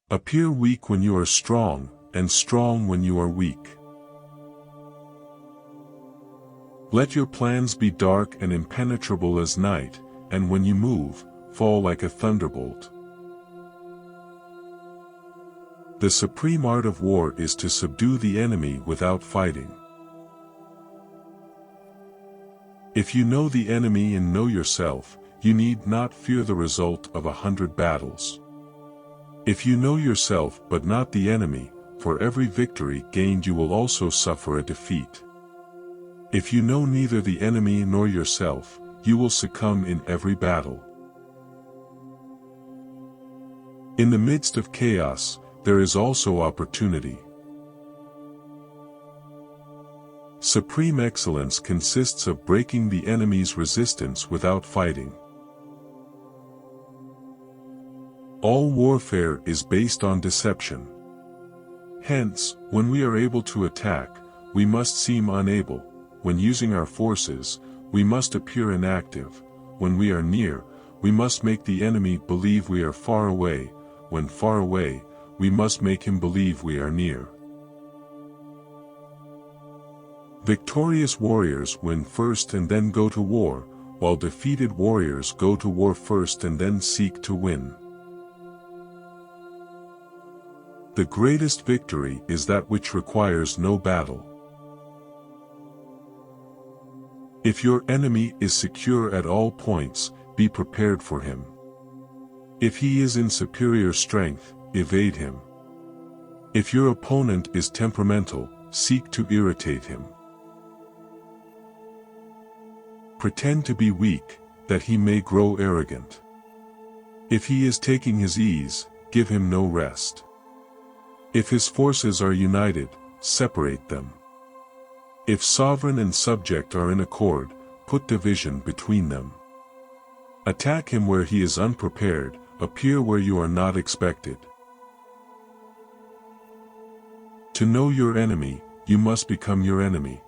Appear weak when you are strong, and strong when you are weak. Let your plans be dark and impenetrable as night, and when you move, fall like a thunderbolt. The supreme art of war is to subdue the enemy without fighting. If you know the enemy and know yourself, you need not fear the result of 100 battles. If you know yourself but not the enemy, for every victory gained you will also suffer a defeat. If you know neither the enemy nor yourself, you will succumb in every battle. In the midst of chaos, there is also opportunity. Supreme excellence consists of breaking the enemy's resistance without fighting. All warfare is based on deception. Hence, when we are able to attack, we must seem unable. When using our forces, we must appear inactive. When we are near, we must make the enemy believe we are far away. When far away, we must make him believe we are near. Victorious warriors win first and then go to war, while defeated warriors go to war first and then seek to win. The greatest victory is that which requires no battle. If your enemy is secure at all points, be prepared for him. If he is in superior strength, evade him. If your opponent is temperamental, seek to irritate him. Pretend to be weak, that he may grow arrogant. If he is taking his ease, give him no rest. If his forces are united, separate them. If sovereign and subject are in accord, put division between them. Attack him where he is unprepared, appear where you are not expected. To know your enemy, you must become your enemy.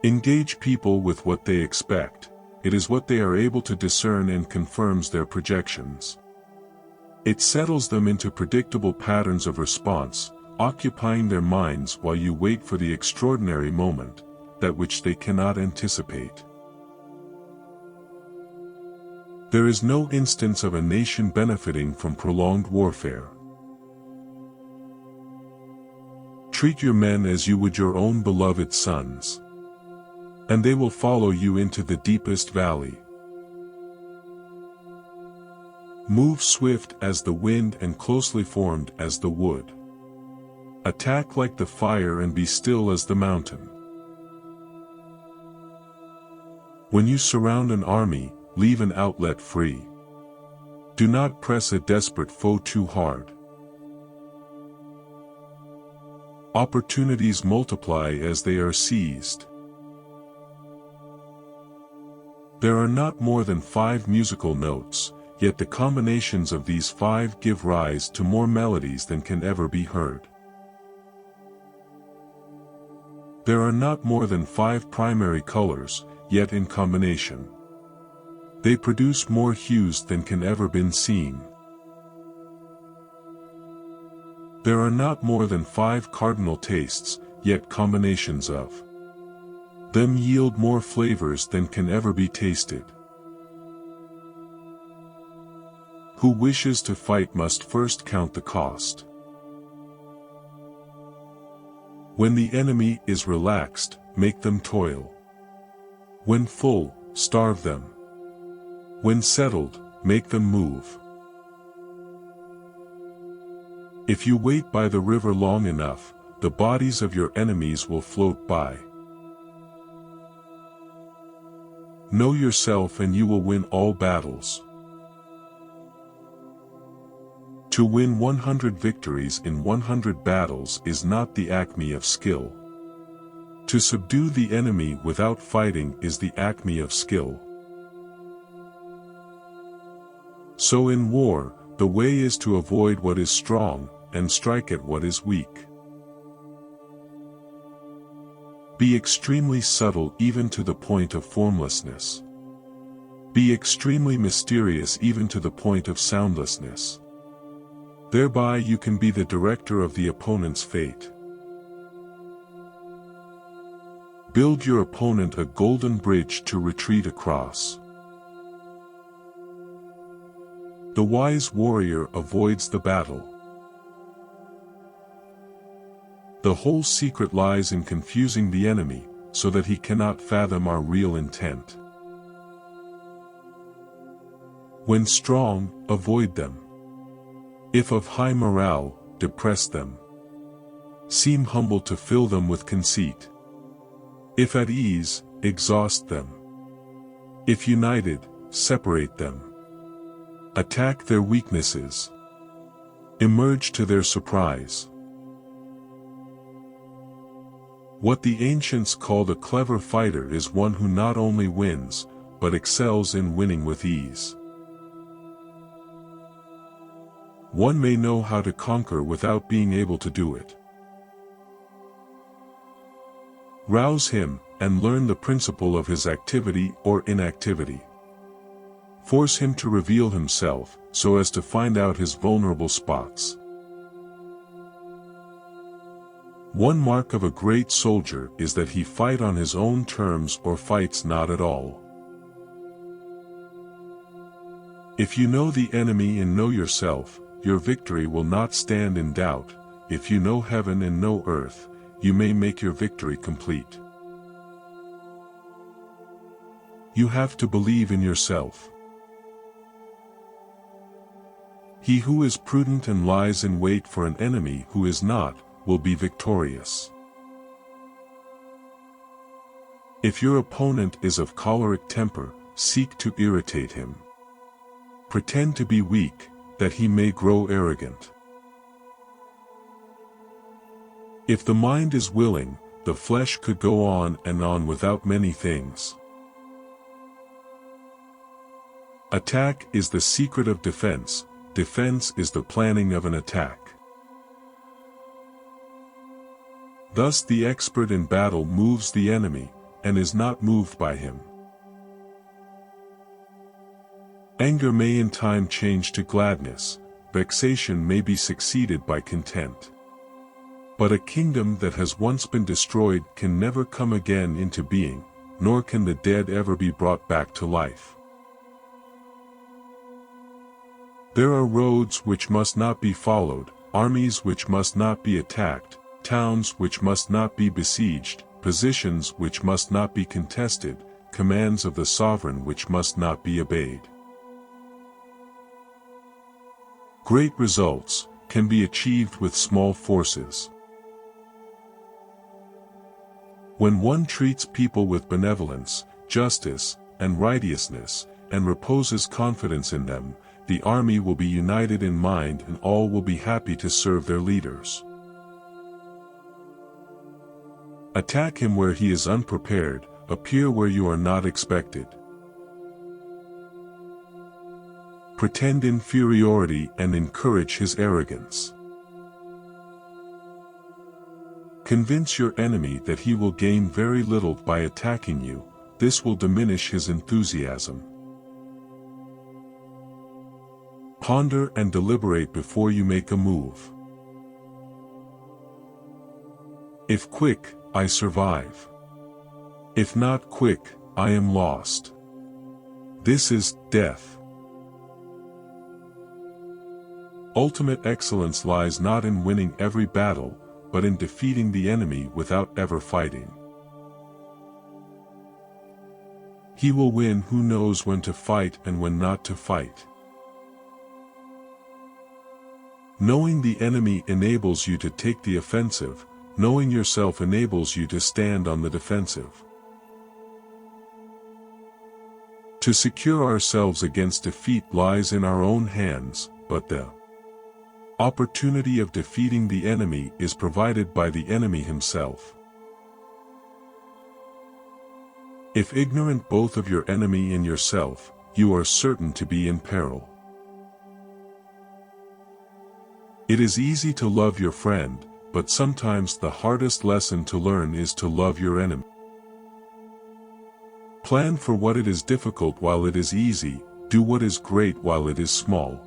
Engage people with what they expect. It is what they are able to discern and confirms their projections. It settles them into predictable patterns of response, occupying their minds while you wait for the extraordinary moment, that which they cannot anticipate. There is no instance of a nation benefiting from prolonged warfare. Treat your men as you would your own beloved sons, and they will follow you into the deepest valley. Move swift as the wind and closely formed as the wood. Attack like the fire and be still as the mountain. When you surround an army, leave an outlet free. Do not press a desperate foe too hard. Opportunities multiply as they are seized. There are not more than 5 musical notes, yet the combinations of these 5 give rise to more melodies than can ever be heard. There are not more than 5 primary colors, yet in combination, they produce more hues than can ever been seen. There are not more than 5 cardinal tastes, yet combinations of them yield more flavors than can ever be tasted. Who wishes to fight must first count the cost. When the enemy is relaxed, make them toil. When full, starve them. When settled, make them move. If you wait by the river long enough, the bodies of your enemies will float by. Know yourself and you will win all battles. To win 100 victories in 100 battles is not the acme of skill. To subdue the enemy without fighting is the acme of skill. So in war, the way is to avoid what is strong, and strike at what is weak. Be extremely subtle even to the point of formlessness. Be extremely mysterious even to the point of soundlessness. Thereby you can be the director of the opponent's fate. Build your opponent a golden bridge to retreat across. The wise warrior avoids the battle. The whole secret lies in confusing the enemy, so that he cannot fathom our real intent. When strong, avoid them. If of high morale, depress them. Seem humble to fill them with conceit. If at ease, exhaust them. If united, separate them. Attack their weaknesses. Emerge to their surprise. What the ancients called a clever fighter is one who not only wins, but excels in winning with ease. One may know how to conquer without being able to do it. Rouse him, and learn the principle of his activity or inactivity. Force him to reveal himself, so as to find out his vulnerable spots. One mark of a great soldier is that he fight on his own terms or fights not at all. If you know the enemy and know yourself, your victory will not stand in doubt. If you know heaven and know earth, you may make your victory complete. You have to believe in yourself. He who is prudent and lies in wait for an enemy who is not, will be victorious. If your opponent is of choleric temper, seek to irritate him. Pretend to be weak, that he may grow arrogant. If the mind is willing, the flesh could go on and on without many things. Attack is the secret of defense, defense is the planning of an attack. Thus the expert in battle moves the enemy, and is not moved by him. Anger may in time change to gladness, vexation may be succeeded by content. But a kingdom that has once been destroyed can never come again into being, nor can the dead ever be brought back to life. There are roads which must not be followed, armies which must not be attacked, towns which must not be besieged, positions which must not be contested, commands of the sovereign which must not be obeyed. Great results can be achieved with small forces. When one treats people with benevolence, justice, and righteousness, and reposes confidence in them, the army will be united in mind and all will be happy to serve their leaders. Attack him where he is unprepared, appear where you are not expected. Pretend inferiority and encourage his arrogance. Convince your enemy that he will gain very little by attacking you, this will diminish his enthusiasm. Ponder and deliberate before you make a move. If quick, I survive. If not quick, I am lost. This is death. Ultimate excellence lies not in winning every battle, but in defeating the enemy without ever fighting. He will win who knows when to fight and when not to fight. Knowing the enemy enables you to take the offensive, knowing yourself enables you to stand on the defensive. To secure ourselves against defeat lies in our own hands, but the opportunity of defeating the enemy is provided by the enemy himself. If ignorant both of your enemy and yourself, you are certain to be in peril. It is easy to love your friend, but sometimes the hardest lesson to learn is to love your enemy. Plan for what it is difficult while it is easy, do what is great while it is small.